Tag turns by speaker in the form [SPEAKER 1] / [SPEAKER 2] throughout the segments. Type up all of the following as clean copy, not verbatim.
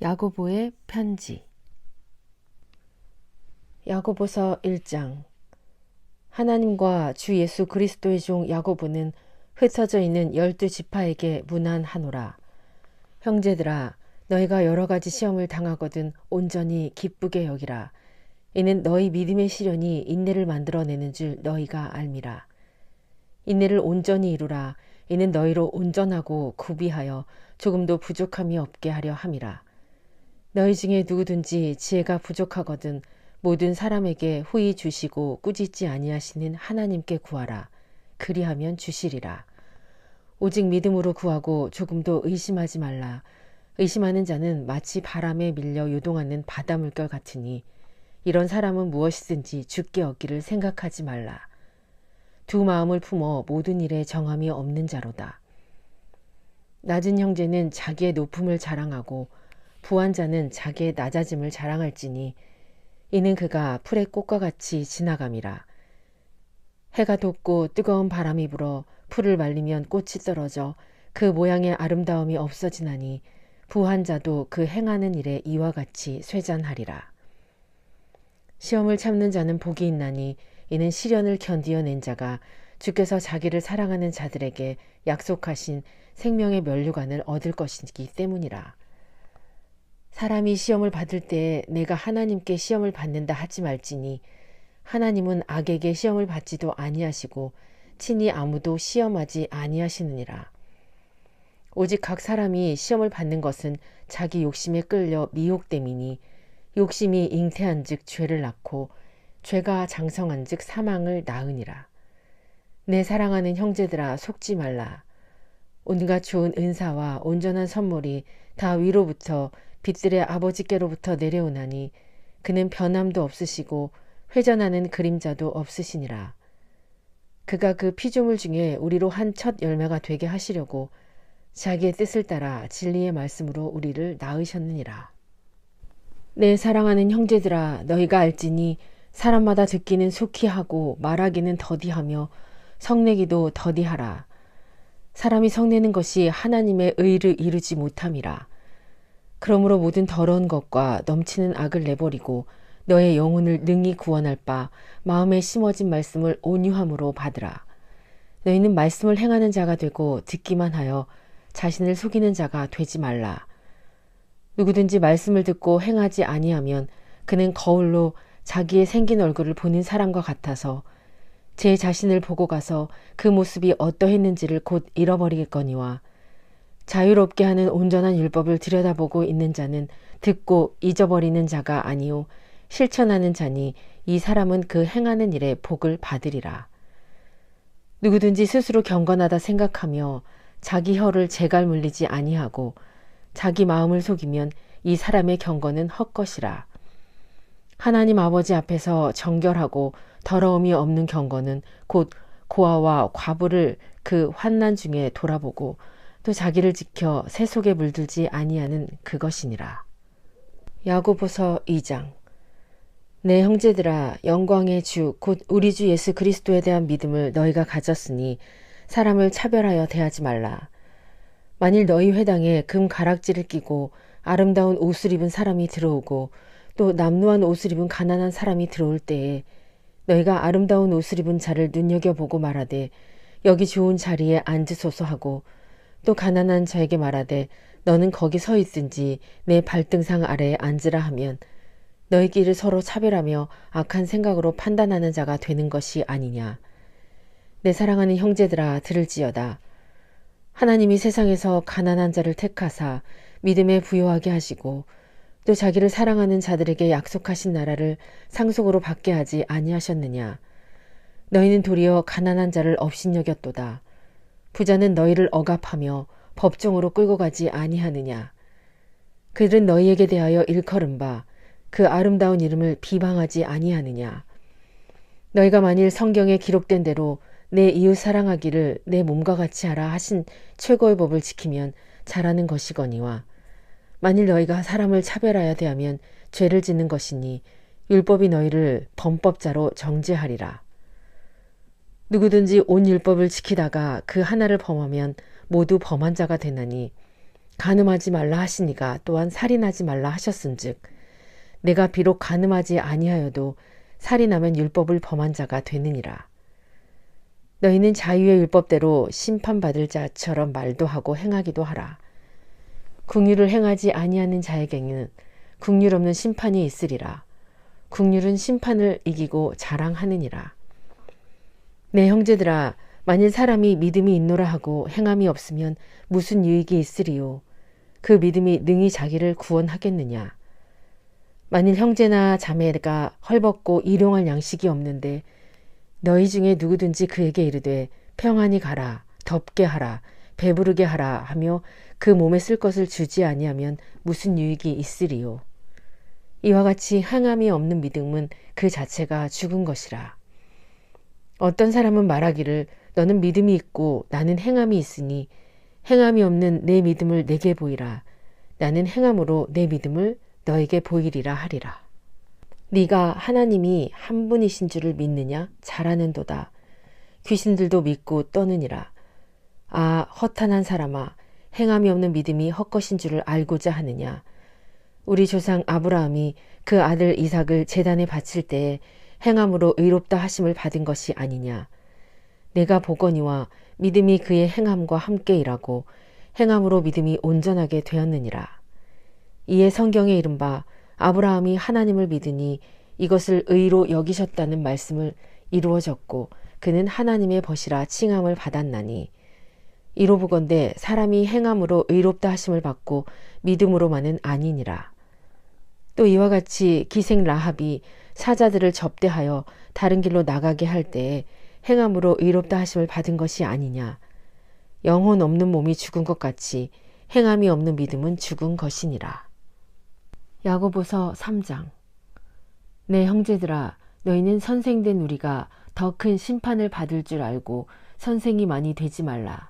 [SPEAKER 1] 야고보의 편지. 야고보서 1장. 하나님과 주 예수 그리스도의 종 야고보는 흩어져 있는 12지파에게 문안하노라. 형제들아, 너희가 여러 가지 시험을 당하거든 온전히 기쁘게 여기라. 이는 너희 믿음의 시련이 인내를 만들어내는 줄 너희가 알미라. 인내를 온전히 이루라. 이는 너희로 온전하고 구비하여 조금도 부족함이 없게 하려 함이라. 너희 중에 누구든지 지혜가 부족하거든 모든 사람에게 후히 주시고 꾸짖지 아니하시는 하나님께 구하라. 그리하면 주시리라. 오직 믿음으로 구하고 조금도 의심하지 말라. 의심하는 자는 마치 바람에 밀려 요동하는 바다물결 같으니 이런 사람은 무엇이든지 죽게 얻기를 생각하지 말라. 두 마음을 품어 모든 일에 정함이 없는 자로다. 낮은 형제는 자기의 높음을 자랑하고 부한 자는 자기의 낮아짐을 자랑할지니 이는 그가 풀의 꽃과 같이 지나감이라. 해가 돋고 뜨거운 바람이 불어 풀을 말리면 꽃이 떨어져 그 모양의 아름다움이 없어지나니 부한 자도 그 행하는 일에 이와 같이 쇠잔하리라. 시험을 참는 자는 복이 있나니 이는 시련을 견디어낸 자가 주께서 자기를 사랑하는 자들에게 약속하신 생명의 면류관을 얻을 것이기 때문이라. 사람이 시험을 받을 때에 내가 하나님께 시험을 받는다 하지 말지니 하나님은 악에게 시험을 받지도 아니하시고 친히 아무도 시험하지 아니하시느니라. 오직 각 사람이 시험을 받는 것은 자기 욕심에 끌려 미혹됨이니 욕심이 잉태한 즉 죄를 낳고 죄가 장성한 즉 사망을 낳으니라. 내 사랑하는 형제들아, 속지 말라. 온갖 좋은 은사와 온전한 선물이 다 위로부터 빛들의 아버지께로부터 내려오나니 그는 변함도 없으시고 회전하는 그림자도 없으시니라. 그가 그 피조물 중에 우리로 한 첫 열매가 되게 하시려고 자기의 뜻을 따라 진리의 말씀으로 우리를 낳으셨느니라. 내 사랑하는 형제들아, 너희가 알지니 사람마다 듣기는 속히 하고 말하기는 더디하며 성내기도 더디하라. 사람이 성내는 것이 하나님의 의를 이루지 못함이라. 그러므로 모든 더러운 것과 넘치는 악을 내버리고 너의 영혼을 능히 구원할 바 마음에 심어진 말씀을 온유함으로 받으라. 너희는 말씀을 행하는 자가 되고 듣기만 하여 자신을 속이는 자가 되지 말라. 누구든지 말씀을 듣고 행하지 아니하면 그는 거울로 자기의 생긴 얼굴을 보는 사람과 같아서 제 자신을 보고 가서 그 모습이 어떠했는지를 곧 잃어버리겠거니와 자유롭게 하는 온전한 율법을 들여다보고 있는 자는 듣고 잊어버리는 자가 아니요 실천하는 자니 이 사람은 그 행하는 일에 복을 받으리라. 누구든지 스스로 경건하다 생각하며 자기 혀를 재갈 물리지 아니하고 자기 마음을 속이면 이 사람의 경건은 헛것이라. 하나님 아버지 앞에서 정결하고 더러움이 없는 경건은 곧 고아와 과부를 그 환난 중에 돌아보고 또 자기를 지켜 새 속에 물들지 아니하는 그것이니라. 야고보서 2장. 내 형제들아, 영광의 주 곧 우리 주 예수 그리스도에 대한 믿음을 너희가 가졌으니 사람을 차별하여 대하지 말라. 만일 너희 회당에 금 가락지를 끼고 아름다운 옷을 입은 사람이 들어오고 또 남루한 옷을 입은 가난한 사람이 들어올 때에 너희가 아름다운 옷을 입은 자를 눈여겨보고 말하되 여기 좋은 자리에 앉으소서 하고 또 가난한 자에게 말하되 너는 거기 서 있든지 내 발등상 아래에 앉으라 하면 너희끼리 서로 차별하며 악한 생각으로 판단하는 자가 되는 것이 아니냐. 내 사랑하는 형제들아, 들을지어다. 하나님이 세상에서 가난한 자를 택하사 믿음에 부요하게 하시고 또 자기를 사랑하는 자들에게 약속하신 나라를 상속으로 받게 하지 아니하셨느냐. 너희는 도리어 가난한 자를 업신여겼도다. 부자는 너희를 억압하며 법정으로 끌고 가지 아니하느냐. 그들은 너희에게 대하여 일컬은 바 그 아름다운 이름을 비방하지 아니하느냐. 너희가 만일 성경에 기록된 대로 내 이웃 사랑하기를 내 몸과 같이 하라 하신 최고의 법을 지키면 잘하는 것이거니와 만일 너희가 사람을 차별하여 대하면 죄를 짓는 것이니 율법이 너희를 범법자로 정죄하리라. 누구든지 온 율법을 지키다가 그 하나를 범하면 모두 범한 자가 되나니 간음하지 말라 하시니가 또한 살인하지 말라 하셨은즉 내가 비록 간음하지 아니하여도 살인하면 율법을 범한 자가 되느니라. 너희는 자유의 율법대로 심판받을 자처럼 말도 하고 행하기도 하라. 긍휼을 행하지 아니하는 자에게는 긍휼 없는 심판이 있으리라. 긍휼은 심판을 이기고 자랑하느니라. 내 형제들아, 만일 사람이 믿음이 있노라 하고 행함이 없으면 무슨 유익이 있으리요? 그 믿음이 능히 자기를 구원하겠느냐? 만일 형제나 자매가 헐벗고 일용할 양식이 없는데 너희 중에 누구든지 그에게 이르되 평안히 가라, 덥게 하라, 배부르게 하라 하며 그 몸에 쓸 것을 주지 아니하면 무슨 유익이 있으리요? 이와 같이 행함이 없는 믿음은 그 자체가 죽은 것이라. 어떤 사람은 말하기를 너는 믿음이 있고 나는 행함이 있으니 행함이 없는 내 믿음을 내게 보이라. 나는 행함으로 내 믿음을 너에게 보이리라 하리라. 네가 하나님이 한 분이신 줄을 믿느냐? 잘하는도다. 귀신들도 믿고 떠느니라. 아, 허탄한 사람아, 행함이 없는 믿음이 헛것인 줄을 알고자 하느냐? 우리 조상 아브라함이 그 아들 이삭을 제단에 바칠 때에 행함으로 의롭다 하심을 받은 것이 아니냐? 내가 보거니와 믿음이 그의 행함과 함께 일하고 행함으로 믿음이 온전하게 되었느니라. 이에 성경에 이른바 아브라함이 하나님을 믿으니 이것을 의로 여기셨다는 말씀을 이루어졌고 그는 하나님의 벗이라 칭함을 받았나니 이로 보건대 사람이 행함으로 의롭다 하심을 받고 믿음으로만은 아니니라. 또 이와 같이 기생 라합이 사자들을 접대하여 다른 길로 나가게 할 때에 행함으로 의롭다 하심을 받은 것이 아니냐. 영혼 없는 몸이 죽은 것 같이 행함이 없는 믿음은 죽은 것이니라. 야고보서 3장. 내 형제들아, 너희는 선생된 우리가 더 큰 심판을 받을 줄 알고 선생이 많이 되지 말라.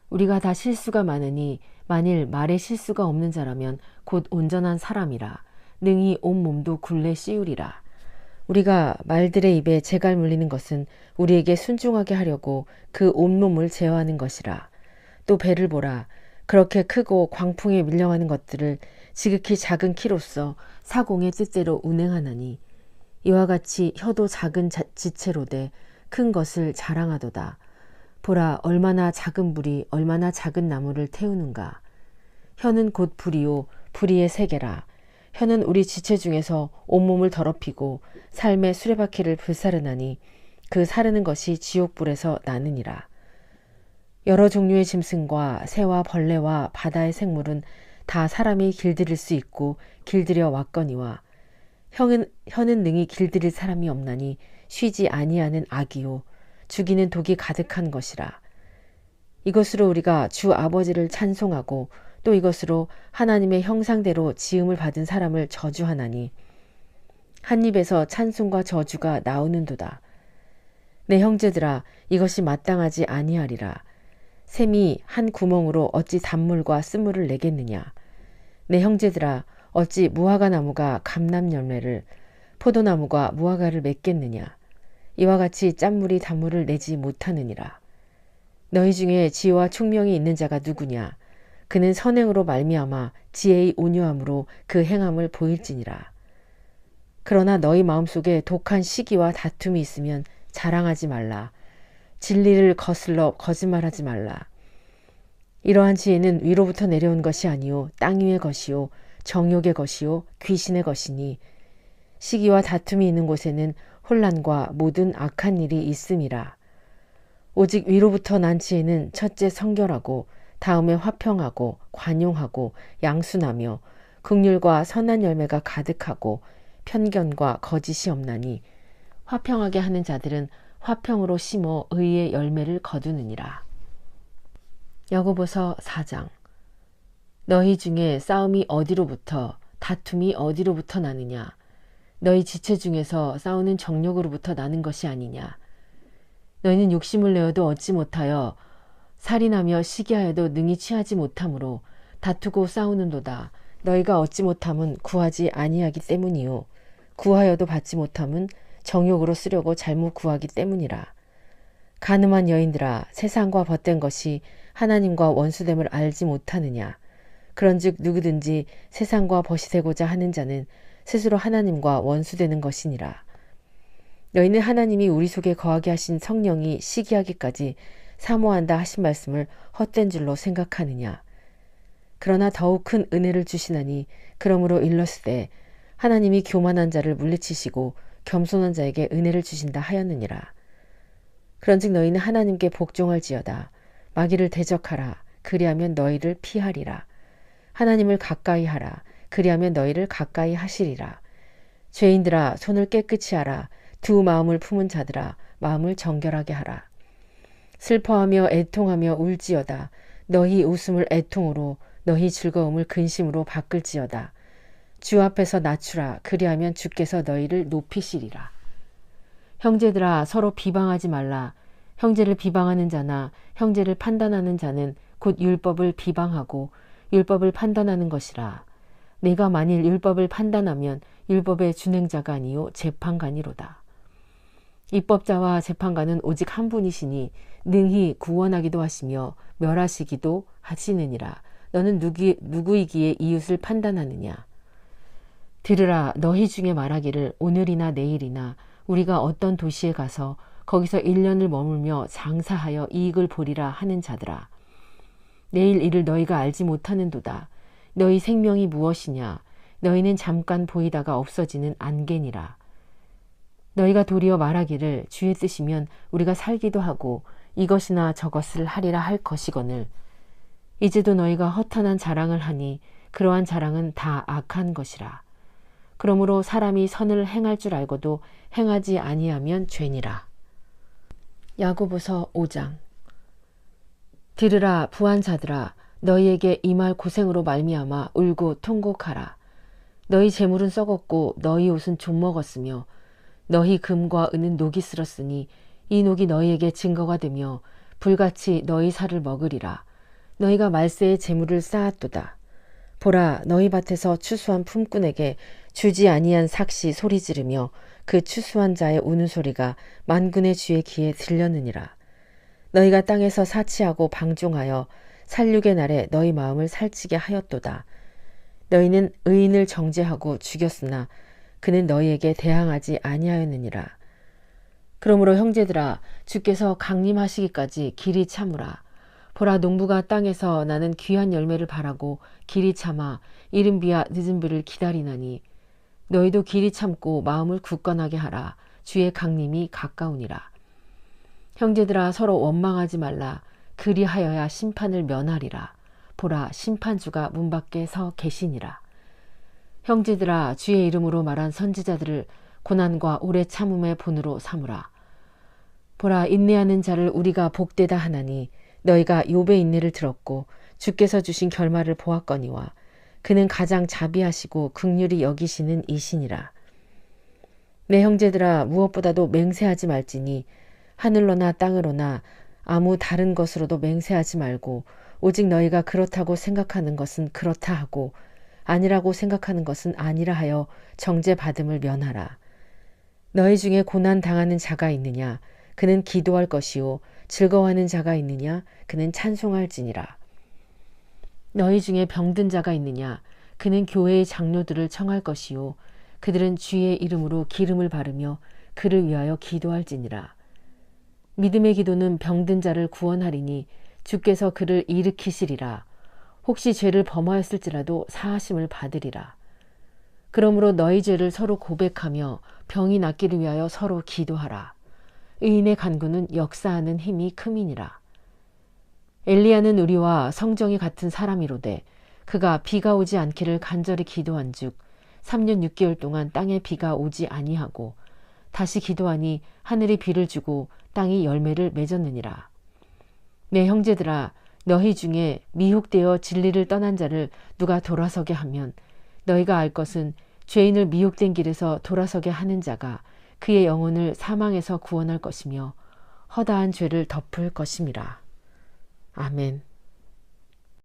[SPEAKER 1] 우리가 다 실수가 많으니 만일 말에 실수가 없는 자라면 곧 온전한 사람이라. 능히 온 몸도 굴레 씌우리라. 우리가 말들의 입에 재갈 물리는 것은 우리에게 순종하게 하려고 그 온몸을 제어하는 것이라. 또 배를 보라. 그렇게 크고 광풍에 밀려가는 것들을 지극히 작은 키로서 사공의 뜻대로 운행하나니 이와 같이 혀도 작은 지체로되 큰 것을 자랑하도다. 보라, 얼마나 작은 불이 얼마나 작은 나무를 태우는가. 혀는 곧 불이요 불의의 세계라. 혀는 우리 지체 중에서 온몸을 더럽히고 삶의 수레바퀴를 불사르나니 그 사르는 것이 지옥불에서 나느니라. 여러 종류의 짐승과 새와 벌레와 바다의 생물은 다 사람이 길들일 수 있고 길들여 왔거니와 혀는 능히 길들일 사람이 없나니 쉬지 아니하는 악이요 죽이는 독이 가득한 것이라. 이것으로 우리가 주 아버지를 찬송하고 또 이것으로 하나님의 형상대로 지음을 받은 사람을 저주하나니 한 입에서 찬송과 저주가 나오는도다. 내 형제들아, 이것이 마땅하지 아니하리라. 샘이 한 구멍으로 어찌 단물과 쓴물을 내겠느냐. 내 형제들아, 어찌 무화과 나무가 감람 열매를 포도나무가 무화과를 맺겠느냐. 이와 같이 짠물이 단물을 내지 못하느니라. 너희 중에 지혜와 총명이 있는 자가 누구냐. 그는 선행으로 말미암아 지혜의 온유함으로 그 행함을 보일지니라. 그러나 너희 마음속에 독한 시기와 다툼이 있으면 자랑하지 말라. 진리를 거슬러 거짓말하지 말라. 이러한 지혜는 위로부터 내려온 것이 아니요 땅 위의 것이요 정욕의 것이요 귀신의 것이니 시기와 다툼이 있는 곳에는 혼란과 모든 악한 일이 있음이라. 오직 위로부터 난 지혜는 첫째 성결하고 다음에 화평하고 관용하고 양순하며 긍휼과 선한 열매가 가득하고 편견과 거짓이 없나니 화평하게 하는 자들은 화평으로 심어 의의 열매를 거두느니라. 야고보서 4장. 너희 중에 싸움이 어디로부터 다툼이 어디로부터 나느냐. 너희 지체 중에서 싸우는 정욕으로부터 나는 것이 아니냐. 너희는 욕심을 내어도 얻지 못하여 살인하며 시기하여도 능히 취하지 못하므로 다투고 싸우는도다. 너희가 얻지 못함은 구하지 아니하기 때문이요 구하여도 받지 못함은 정욕으로 쓰려고 잘못 구하기 때문이라. 간음한 여인들아, 세상과 벗된 것이 하나님과 원수됨을 알지 못하느냐. 그런즉 누구든지 세상과 벗이되고자 하는 자는 스스로 하나님과 원수되는 것이니라. 너희는 하나님이 우리 속에 거하게 하신 성령이 시기하기까지 사모한다 하신 말씀을 헛된 줄로 생각하느냐. 그러나 더욱 큰 은혜를 주시나니 그러므로 일렀으되 하나님이 교만한 자를 물리치시고 겸손한 자에게 은혜를 주신다 하였느니라. 그런즉 너희는 하나님께 복종할지어다. 마귀를 대적하라. 그리하면 너희를 피하리라. 하나님을 가까이 하라. 그리하면 너희를 가까이 하시리라. 죄인들아 손을 깨끗이 하라. 두 마음을 품은 자들아 마음을 정결하게 하라. 슬퍼하며 애통하며 울지어다. 너희 웃음을 애통으로 너희 즐거움을 근심으로 바꿀지어다. 주 앞에서 낮추라. 그리하면 주께서 너희를 높이시리라. 형제들아 서로 비방하지 말라. 형제를 비방하는 자나 형제를 판단하는 자는 곧 율법을 비방하고 율법을 판단하는 것이라. 내가 만일 율법을 판단하면 율법의 준행자가 아니요 재판관이로다. 입법자와 재판관은 오직 한 분이시니 능히 구원하기도 하시며 멸하시기도 하시느니라. 너는 누구이기에 이웃을 판단하느냐. 들으라. 너희 중에 말하기를 오늘이나 내일이나 우리가 어떤 도시에 가서 거기서 1년을 머물며 장사하여 이익을 보리라 하는 자들아. 내일 일을 너희가 알지 못하는도다. 너희 생명이 무엇이냐. 너희는 잠깐 보이다가 없어지는 안개니라. 너희가 도리어 말하기를 주의 뜻이면 우리가 살기도 하고 이것이나 저것을 하리라 할 것이거늘. 이제도 너희가 허탄한 자랑을 하니 그러한 자랑은 다 악한 것이라. 그러므로 사람이 선을 행할 줄 알고도 행하지 아니하면 죄니라. 야고보서 5장. 들으라 부한 자들아. 너희에게 이 말 고생으로 말미암아 울고 통곡하라. 너희 재물은 썩었고 너희 옷은 좀먹었으며 너희 금과 은은 녹이 쓸었으니 이 녹이 너희에게 증거가 되며 불같이 너희 살을 먹으리라. 너희가 말세의 재물을 쌓았도다. 보라 너희 밭에서 추수한 품꾼에게 주지 아니한 삭시 소리 지르며 그 추수한 자의 우는 소리가 만군의 주의 귀에 들렸느니라. 너희가 땅에서 사치하고 방종하여 살육의 날에 너희 마음을 살찌게 하였도다. 너희는 의인을 정죄하고 죽였으나 그는 너희에게 대항하지 아니하였느니라. 그러므로 형제들아 주께서 강림하시기까지 길이 참으라. 보라 농부가 땅에서 나는 귀한 열매를 바라고 길이 참아 이른 비와 늦은 비를 기다리나니 너희도 길이 참고 마음을 굳건하게 하라. 주의 강림이 가까우니라. 형제들아 서로 원망하지 말라. 그리하여야 심판을 면하리라. 보라 심판주가 문 밖에 서 계시니라. 형제들아 주의 이름으로 말한 선지자들을 고난과 오래 참음의 본으로 삼으라. 보라 인내하는 자를 우리가 복되다 하나니 너희가 욥의 인내를 들었고 주께서 주신 결말을 보았거니와 그는 가장 자비하시고 긍휼히 여기시는 이시니라. 내 형제들아 무엇보다도 맹세하지 말지니 하늘로나 땅으로나 아무 다른 것으로도 맹세하지 말고 오직 너희가 그렇다고 생각하는 것은 그렇다 하고 아니라고 생각하는 것은 아니라 하여 정죄받음을 면하라. 너희 중에 고난 당하는 자가 있느냐? 그는 기도할 것이요 즐거워하는 자가 있느냐? 그는 찬송할지니라. 너희 중에 병든 자가 있느냐? 그는 교회의 장로들을 청할 것이요 그들은 주의 이름으로 기름을 바르며 그를 위하여 기도할지니라. 믿음의 기도는 병든 자를 구원하리니 주께서 그를 일으키시리라. 혹시 죄를 범하였을지라도 사하심을 받으리라. 그러므로 너희 죄를 서로 고백하며 병이 낫기를 위하여 서로 기도하라. 의인의 간구는 역사하는 힘이 큼이니라. 엘리야는 우리와 성정이 같은 사람이로되 그가 비가 오지 않기를 간절히 기도한즉 3년 6개월 동안 땅에 비가 오지 아니하고 다시 기도하니 하늘이 비를 주고 땅이 열매를 맺었느니라. 내 형제들아 너희 중에 미혹되어 진리를 떠난 자를 누가 돌아서게 하면 너희가 알 것은 죄인을 미혹된 길에서 돌아서게 하는 자가 그의 영혼을 사망에서 구원할 것이며 허다한 죄를 덮을 것임이라. 아멘.